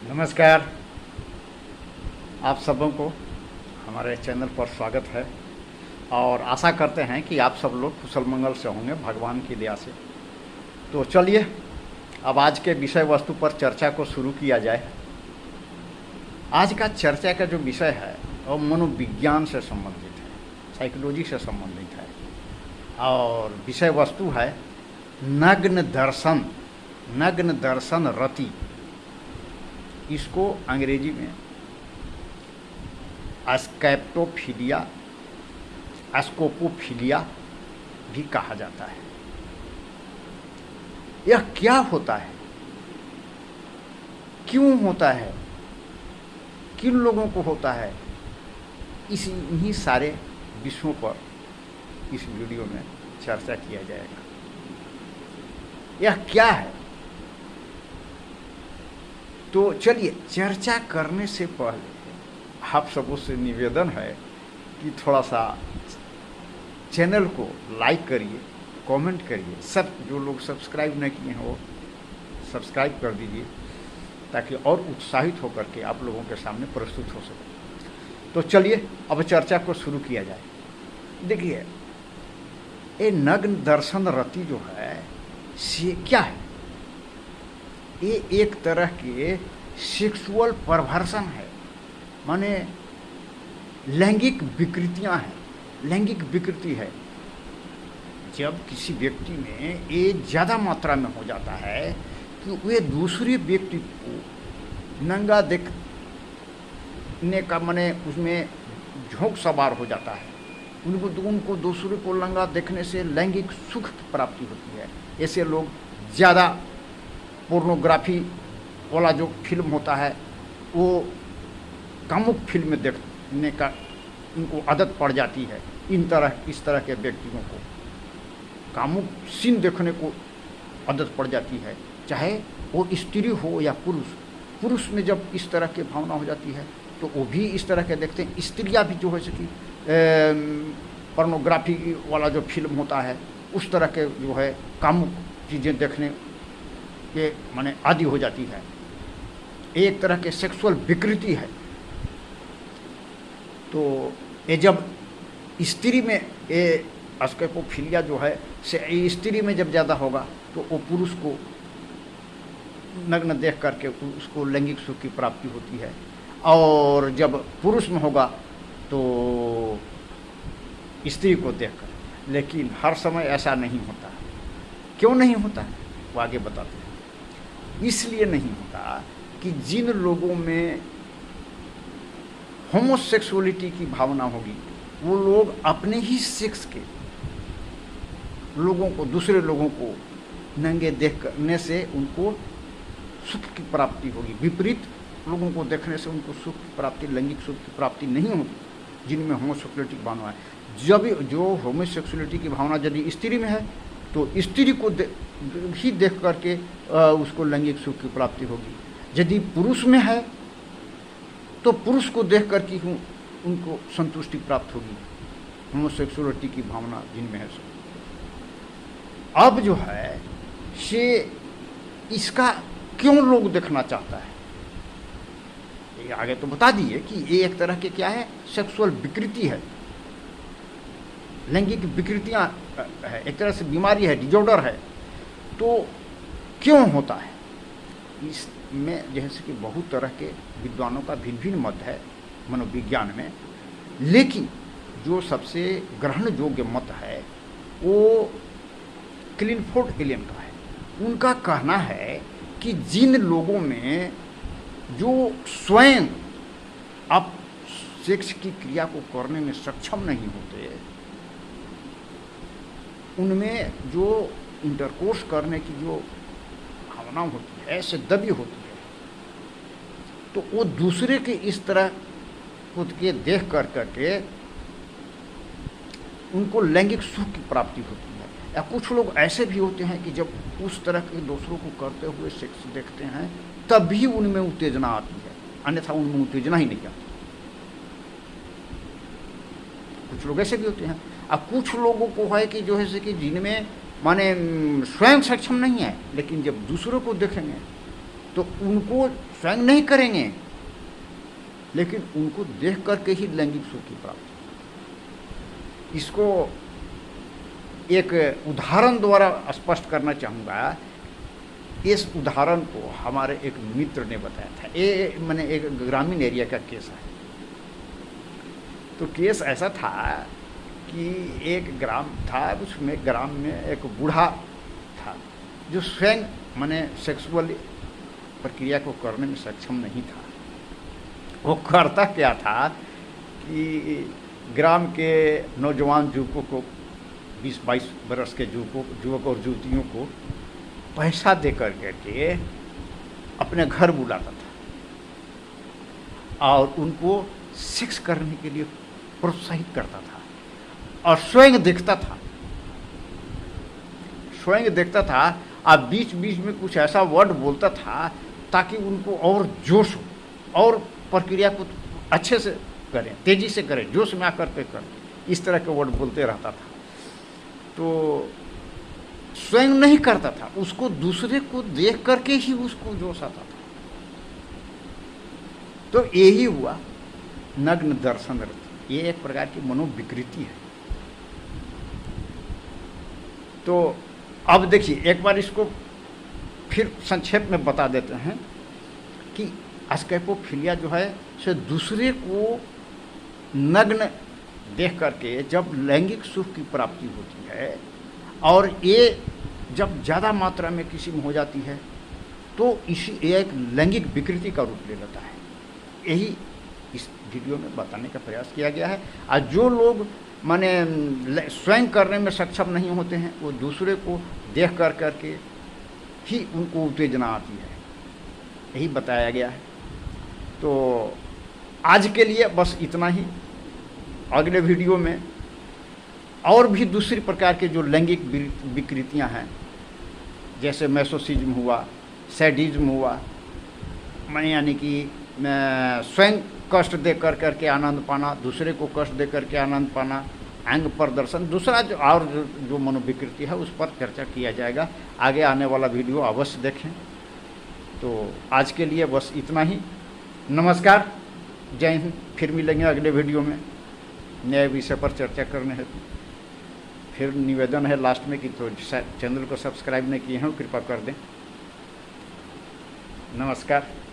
नमस्कार। आप सबों को हमारे चैनल पर स्वागत है और आशा करते हैं कि आप सब लोग कुशल मंगल से होंगे भगवान की दया से। तो चलिए अब आज के विषय वस्तु पर चर्चा को शुरू किया जाए। आज का चर्चा का जो विषय है वो मनोविज्ञान से संबंधित है, साइकोलॉजी से संबंधित है और विषय वस्तु है नग्न दर्शन रति। इसको अंग्रेजी में स्कोपोफिलिया भी कहा जाता है। यह क्या होता है, क्यों होता है, किन लोगों को होता है, इन्हीं सारे विषयों पर इस वीडियो में चर्चा किया जाएगा। यह क्या है, तो चलिए चर्चा करने से पहले आप सबों से निवेदन है कि थोड़ा सा चैनल को लाइक करिए, कमेंट करिए। सब जो लोग सब्सक्राइब नहीं किए हैं वो सब्सक्राइब कर दीजिए ताकि और उत्साहित होकर के आप लोगों के सामने प्रस्तुत हो सके। तो चलिए अब चर्चा को शुरू किया जाए। देखिए ये नग्न दर्शन रति जो है ये क्या है? ये एक तरह के सेक्सुअल परवर्सन है, माने लैंगिक विकृतियां हैं, लैंगिक विकृति है। जब किसी व्यक्ति में ये ज़्यादा मात्रा में हो जाता है कि वे दूसरे व्यक्ति को नंगा देखने का माने उसमें झोंक सवार हो जाता है, उनको दूसरे को नंगा देखने से लैंगिक सुख की प्राप्ति होती है। ऐसे लोग ज़्यादा पोर्नोग्राफी वाला जो फिल्म होता है वो कामुक फिल्म देखने का उनको आदत पड़ जाती है। इस तरह के व्यक्तियों को कामुक सीन देखने को आदत पड़ जाती है, चाहे वो स्त्री हो या पुरुष में जब इस तरह की भावना हो जाती है तो वो भी इस तरह के देखते हैं। स्त्रियाँ भी जो है कि पोर्नोग्राफी वाला जो फिल्म होता है उस तरह के जो है कामुक चीज़ें देखने के माने आदि हो जाती है। एक तरह के सेक्सुअल विकृति है। तो ये जब स्त्री में ये स्कोपोफिलिया जो है से स्त्री में जब ज़्यादा होगा तो वो पुरुष को नग्न देख करके उसको लैंगिक सुख की प्राप्ति होती है, और जब पुरुष में होगा तो स्त्री को देखकर। लेकिन हर समय ऐसा नहीं होता। क्यों नहीं होता वो आगे बताते हैं। इसलिए नहीं होता कि जिन लोगों में होमोसेक्सुअलिटी की भावना होगी वो लोग अपने ही सेक्स के लोगों को, दूसरे लोगों को नंगे देखने से उनको सुख की प्राप्ति होगी। विपरीत लोगों को देखने से उनको सुख की प्राप्ति, लैंगिक सुख की प्राप्ति नहीं होगी जिनमें होमोसेक्सुअलिटी की भावना है। जब जो होमोसेक्सुअलिटी की भावना यदि स्त्री में है तो स्त्री को ही देख करके उसको लैंगिक सुख की प्राप्ति होगी। यदि पुरुष में है तो पुरुष को देख करके उनको संतुष्टि प्राप्त होगी, होमोसेक्सुअलिटी की भावना जिनमें है। अब जो है से इसका क्यों लोग देखना चाहता है ये आगे तो बता दिए कि ये एक तरह के क्या है, सेक्सुअल विकृति है, लैंगिक विकृतियां है, एक तरह से बीमारी है, डिजॉर्डर है। तो क्यों होता है इसमें जैसे कि बहुत तरह के विद्वानों का भिन्न भिन्न मत है मनोविज्ञान में, लेकिन जो सबसे ग्रहण योग्य मत है वो क्लिनफोर्ड एलियन का है। उनका कहना है कि जिन लोगों में जो स्वयं अब सेक्स की क्रिया को करने में सक्षम नहीं होते, उनमें जो इंटरकोर्स करने की जो भावना होती है, ऐसे दबी होती है, तो वो दूसरे के इस तरह खुद के देख कर करके उनको लैंगिक सुख की प्राप्ति होती है। या कुछ लोग ऐसे भी होते हैं कि जब उस तरह के दूसरों को करते हुए सेक्स देखते हैं तभी उनमें उत्तेजना आती है, अन्यथा उनमें उत्तेजना ही नहीं आती। कुछ लोग ऐसे भी होते हैं। अब कुछ लोगों को है कि जो है कि जिनमें माने स्वयं सक्षम नहीं है, लेकिन जब दूसरों को देखेंगे तो उनको स्वयं नहीं करेंगे, लेकिन उनको देख करके ही लैंगिक सुख की प्राप्ति। इसको एक उदाहरण द्वारा स्पष्ट करना चाहूँगा। इस उदाहरण को हमारे एक मित्र ने बताया था। ये मैंने एक ग्रामीण एरिया का केस है। तो केस ऐसा था कि एक ग्राम था, उसमें ग्राम में एक बूढ़ा था जो स्वयं माने सेक्सुअल प्रक्रिया को करने में सक्षम नहीं था। वो करता क्या था कि ग्राम के नौजवान युवकों को, 20-22 बरस के युवक और युवतियों को पैसा दे करके अपने घर बुलाता था और उनको सेक्स करने के लिए प्रोत्साहित करता था और स्वयं देखता था और बीच बीच में कुछ ऐसा वर्ड बोलता था ताकि उनको और जोश हो और प्रक्रिया को अच्छे से करें, तेजी से करें, जोश में आकर के करें। इस तरह के वर्ड बोलते रहता था। तो स्वयं नहीं करता था, उसको दूसरे को देख करके ही उसको जोश आता था। तो यही हुआ नग्न दर्शन रत। ये एक प्रकार की मनोविकृति है। तो अब देखिए, एक बार इसको फिर संक्षेप में बता देते हैं कि स्कैपोफिलिया जो है से दूसरे को नग्न देख करके जब लैंगिक सुख की प्राप्ति होती है और ये जब ज़्यादा मात्रा में किसी में हो जाती है तो ये एक लैंगिक विकृति का रूप ले लेता है। यही इस वीडियो में बताने का प्रयास किया गया है। और जो लोग माने स्वयं करने में सक्षम नहीं होते हैं, वो दूसरे को देख कर करके ही उनको उत्तेजना आती है, यही बताया गया है। तो आज के लिए बस इतना ही। अगले वीडियो में और भी दूसरी प्रकार के जो लैंगिक विकृतियां हैं, जैसे मैसोसिज्म हुआ, सैडिज्म हुआ, मैं यानी कि स्वयं कष्ट दे कर करके आनंद पाना, दूसरे को कष्ट दे करके आनंद पाना, अंग प्रदर्शन, दूसरा जो मनोविकृति है उस पर चर्चा किया जाएगा। आगे आने वाला वीडियो अवश्य देखें। तो आज के लिए बस इतना ही। नमस्कार, जय हिंद। फिर मिलेंगे अगले वीडियो में नए विषय पर चर्चा करने हेतु। फिर निवेदन है लास्ट में कि तो चैनल को सब्सक्राइब नहीं किए हैं कृपया कर दें। नमस्कार।